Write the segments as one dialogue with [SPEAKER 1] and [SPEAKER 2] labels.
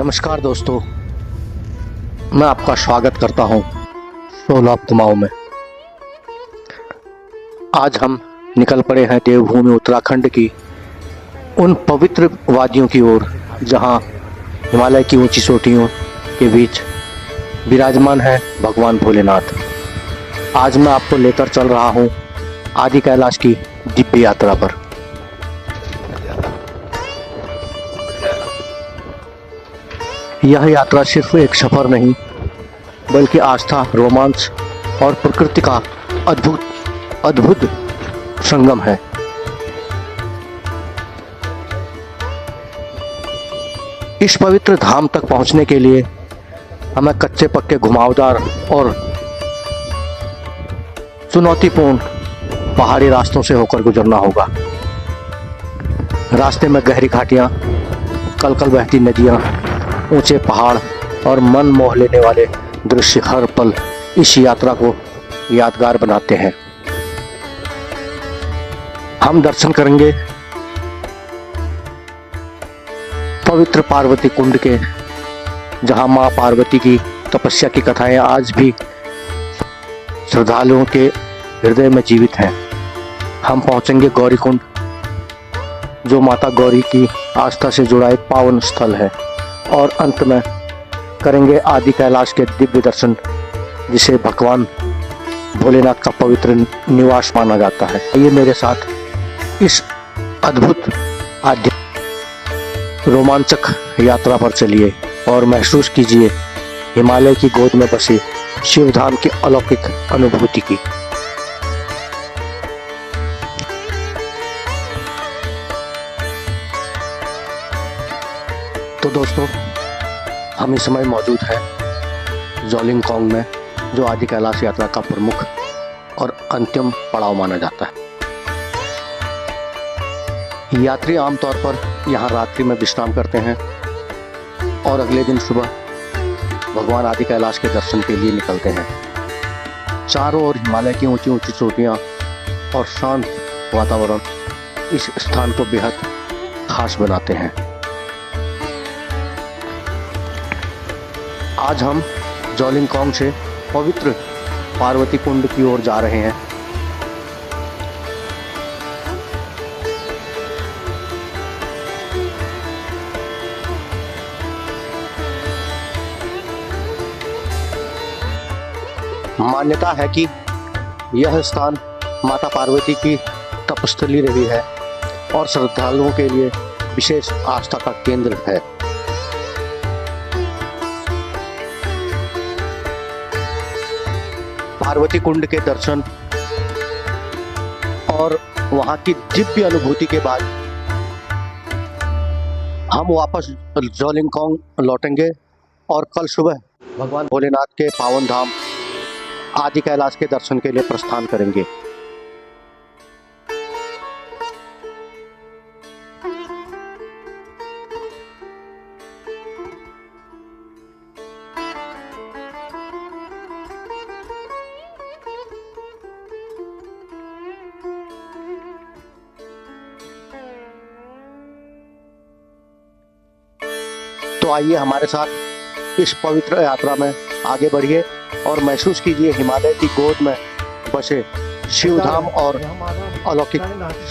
[SPEAKER 1] नमस्कार दोस्तों, मैं आपका स्वागत करता हूं 16 कुमाऊं में। आज हम निकल पड़े हैं देवभूमि उत्तराखंड की उन पवित्र वादियों की ओर जहां हिमालय की ऊंची चोटियों के बीच विराजमान है भगवान भोलेनाथ। आज मैं आपको लेकर चल रहा हूं आदि कैलाश की दिव्य यात्रा पर। यह यात्रा सिर्फ एक सफर नहीं बल्कि आस्था, रोमांच और प्रकृति का अद्भुत संगम है। इस पवित्र धाम तक पहुंचने के लिए हमें कच्चे पक्के, घुमावदार और चुनौतीपूर्ण पहाड़ी रास्तों से होकर गुजरना होगा। रास्ते में गहरी घाटियां, कलकल बहती नदियां, ऊंचे पहाड़ और मन मोह लेने वाले दृश्य हर पल इस यात्रा को यादगार बनाते हैं। हम दर्शन करेंगे पवित्र पार्वती कुंड के, जहां मां पार्वती की तपस्या की कथाएं आज भी श्रद्धालुओं के हृदय में जीवित हैं। हम पहुंचेंगे गौरी कुंड, जो माता गौरी की आस्था से जुड़ा एक पावन स्थल है, और अंत में करेंगे आदि कैलाश के दिव्य दर्शन, जिसे भगवान भोलेनाथ का पवित्र निवास माना जाता है। ये मेरे साथ इस अद्भुत रोमांचक यात्रा पर चलिए और महसूस कीजिए हिमालय की गोद में बसे शिवधाम की अलौकिक अनुभूति की। तो दोस्तों, हम इस समय मौजूद हैं जोलिंगकांग में, जो आदि कैलाश यात्रा का प्रमुख और अंतिम पड़ाव माना जाता है। यात्री आमतौर पर यहाँ रात्रि में विश्राम करते हैं और अगले दिन सुबह भगवान आदि कैलाश के दर्शन के लिए निकलते हैं। चारों ओर हिमालय की ऊंची ऊंची चोटियाँ और शांत वातावरण इस स्थान को बेहद खास बनाते हैं। आज हम जोलिंगकांग से पवित्र पार्वती कुंड की ओर जा रहे हैं। मान्यता है कि यह स्थान माता पार्वती की तपस्थली रही है और श्रद्धालुओं के लिए विशेष आस्था का केंद्र है। पार्वती कुंड के दर्शन और वहां की दिव्य अनुभूति के बाद हम वापस जोलिंगकांग लौटेंगे और कल सुबह भगवान भोलेनाथ के पावन धाम आदि कैलाश के दर्शन के लिए प्रस्थान करेंगे। तो आइए हमारे साथ इस पवित्र यात्रा में आगे बढ़िए और महसूस कीजिए हिमालय की गोद में बसे शिवधाम और अलौकिक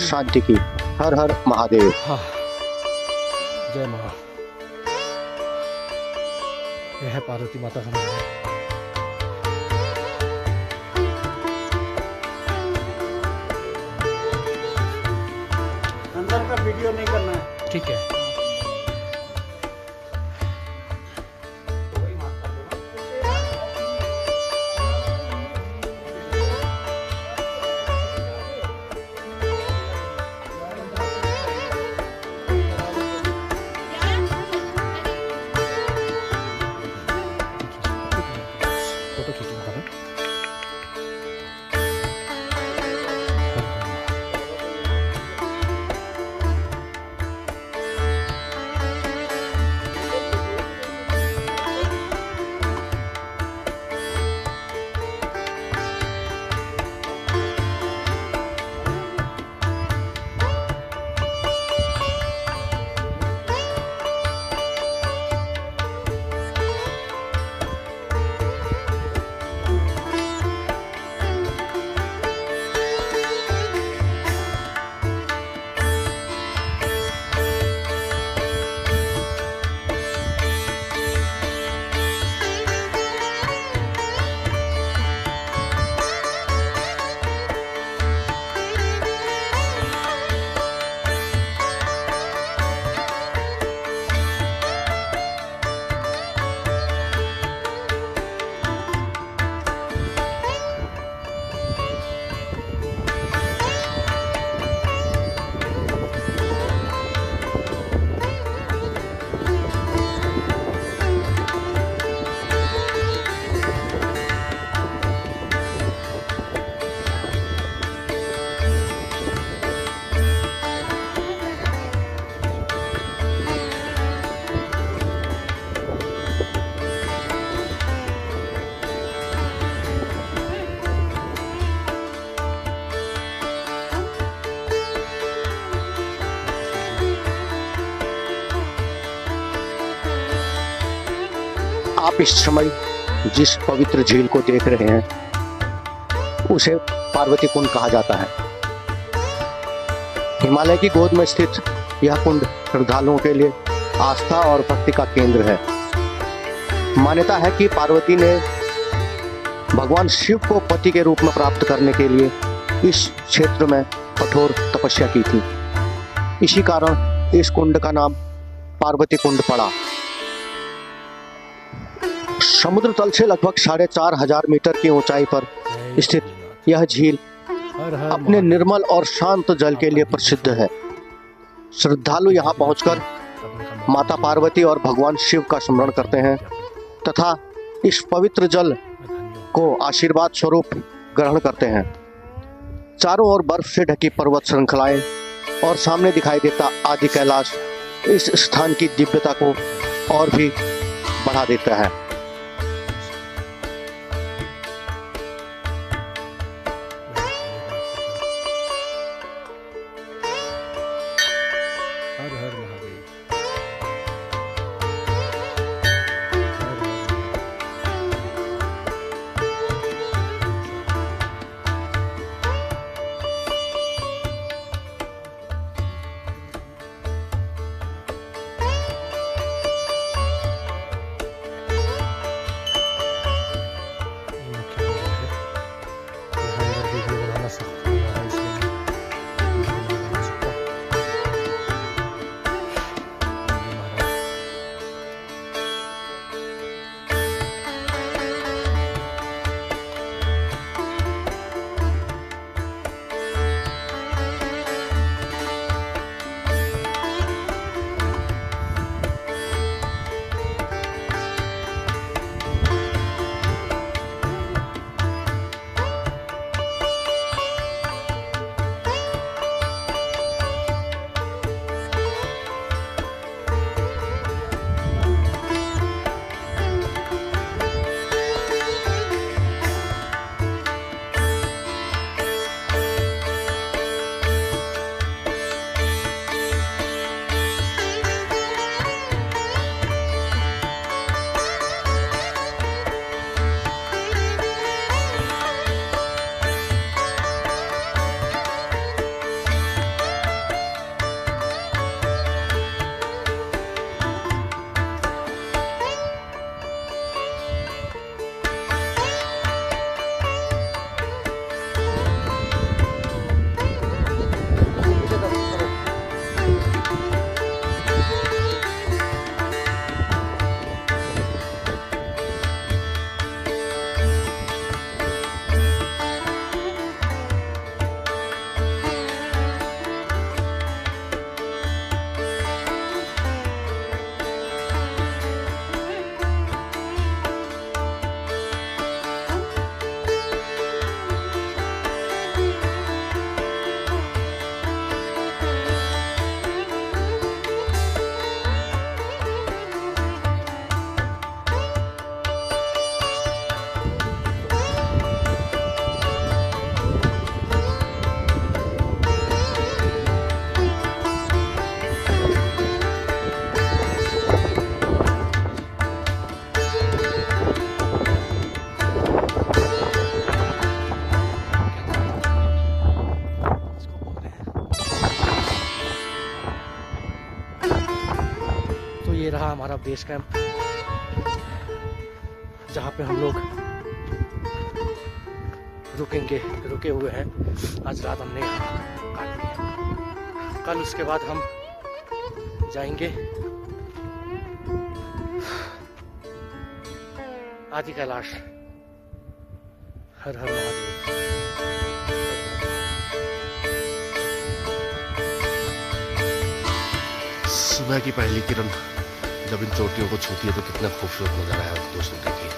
[SPEAKER 1] शांति की। हर हर महादेव।
[SPEAKER 2] जय मां। यह है पार्वती माता का मंदिर।
[SPEAKER 3] अंदर का वीडियो नहीं करना है,
[SPEAKER 2] ठीक है। फोटो खींचूंगा मैं।
[SPEAKER 1] आप इस समय जिस पवित्र झील को देख रहे हैं उसे पार्वती कुंड कहा जाता है। हिमालय की गोद में स्थित यह कुंड श्रद्धालुओं के लिए आस्था और भक्ति का केंद्र है। मान्यता है कि पार्वती ने भगवान शिव को पति के रूप में प्राप्त करने के लिए इस क्षेत्र में कठोर तपस्या की थी। इसी कारण इस कुंड का नाम पार्वती कुंड पड़ा। समुद्र तल से लगभग 4,500 मीटर की ऊंचाई पर स्थित यह झील
[SPEAKER 2] हर हर
[SPEAKER 1] अपने निर्मल और शांत जल के लिए प्रसिद्ध है। श्रद्धालु यहाँ पहुंचकर माता पार्वती और भगवान शिव का स्मरण करते हैं तथा इस पवित्र जल को आशीर्वाद स्वरूप ग्रहण करते हैं। चारों ओर बर्फ से ढकी पर्वत श्रृंखलाएं और सामने दिखाई देता आदि कैलाश इस स्थान की दिव्यता को और भी बढ़ा देता है।
[SPEAKER 2] हर हर महादेव। वीडियो बनाना सख्त हो रहा है इसलिए वीडियो नहीं बना सकता। ये रहा हमारा बेस कैंप जहाँ पे हम लोग रुके हुए हैं। आज रात हमने यहाँ काटी है। कल उसके बाद हम जाएंगे आदि कैलाश। हर हर महादेव।
[SPEAKER 4] सुबह की पहली किरण जब इन चोटियों को छूती है तो कितना खूबसूरत नजारा है दोस्तों, देखिए।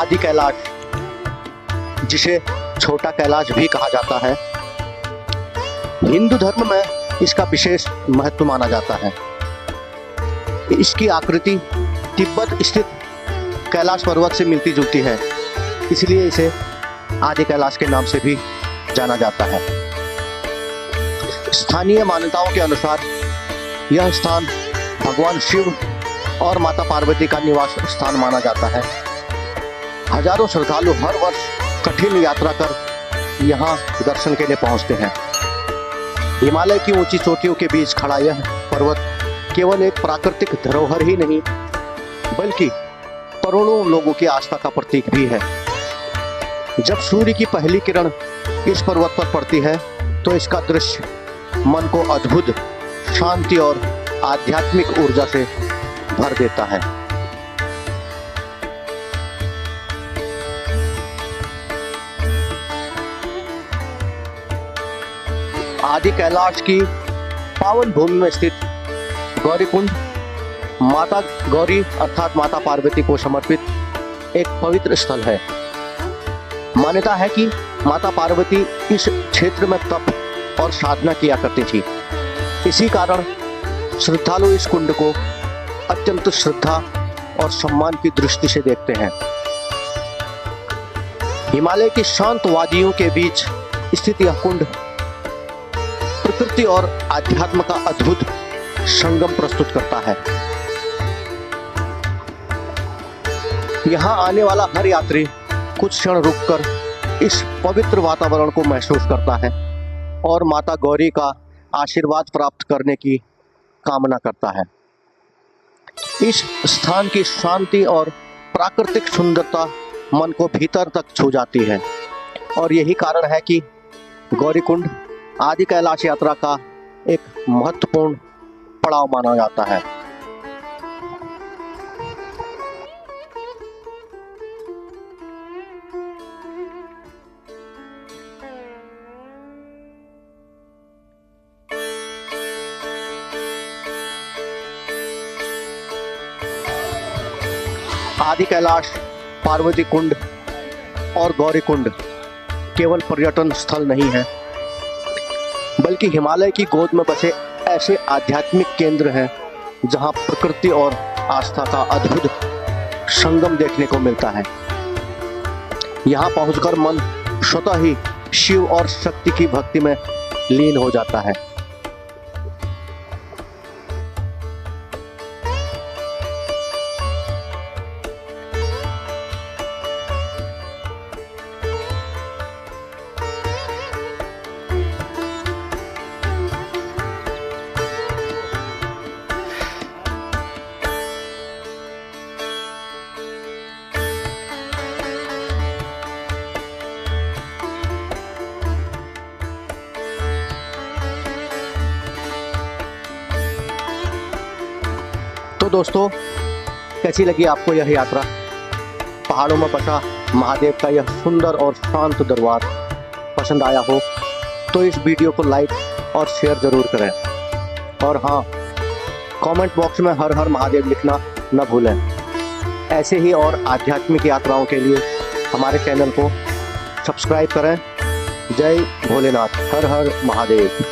[SPEAKER 1] आदि कैलाश, जिसे छोटा कैलाश भी कहा जाता है, हिंदू धर्म में इसका विशेष महत्व माना जाता है। इसकी आकृति तिब्बत स्थित कैलाश पर्वत से मिलती जुलती है, इसलिए इसे आदि कैलाश के नाम से भी जाना जाता है। स्थानीय मान्यताओं के अनुसार यह स्थान भगवान शिव और माता पार्वती का निवास स्थान माना जाता है। हजारों श्रद्धालु हर वर्ष कठिन यात्रा कर यहाँ दर्शन के लिए पहुँचते हैं। हिमालय की ऊंची चोटियों के बीच खड़ा यह पर्वत केवल एक प्राकृतिक धरोहर ही नहीं, बल्कि करोड़ों लोगों की आस्था का प्रतीक भी है। जब सूर्य की पहली किरण इस पर्वत पर पड़ती है तो इसका दृश्य मन को अद्भुत शांति और आध्यात्मिक ऊर्जा से भर देता है। आदि कैलाश की पावन भूमि में स्थित गौरीकुंड माता गौरी अर्थात माता पार्वती को समर्पित एक पवित्र स्थल है। मान्यता है कि माता पार्वती इस क्षेत्र में तप और साधना किया करती थी। इसी कारण श्रद्धालु इस कुंड को अत्यंत श्रद्धा और सम्मान की दृष्टि से देखते हैं। हिमालय की शांत वादियों के बीच स्थित यह कुंड प्रकृति और आध्यात्म का अद्भुत संगम प्रस्तुत करता है। यहाँ आने वाला हर यात्री कुछ क्षण रुककर इस पवित्र वातावरण को महसूस करता है और माता गौरी का आशीर्वाद प्राप्त करने की कामना करता है। इस स्थान की शांति और प्राकृतिक सुंदरता मन को भीतर तक छू जाती है और यही कारण है कि गौरीकुंड आदि कैलाश यात्रा का एक महत्वपूर्ण पड़ाव माना जाता है। आदि कैलाश, पार्वती कुंड और गौरी कुंड केवल पर्यटन स्थल नहीं है, बल्कि हिमालय की गोद में बसे ऐसे आध्यात्मिक केंद्र हैं जहां प्रकृति और आस्था का अद्भुत संगम देखने को मिलता है। यहां पहुंचकर मन स्वतः ही शिव और शक्ति की भक्ति में लीन हो जाता है। तो दोस्तों, कैसी लगी आपको यह यात्रा? पहाड़ों में बसा महादेव का यह सुंदर और शांत दरबार पसंद आया हो तो इस वीडियो को लाइक और शेयर जरूर करें। और हाँ, कमेंट बॉक्स में हर हर महादेव लिखना न भूलें। ऐसे ही और आध्यात्मिक यात्राओं के लिए हमारे चैनल को सब्सक्राइब करें। जय भोलेनाथ, हर हर महादेव।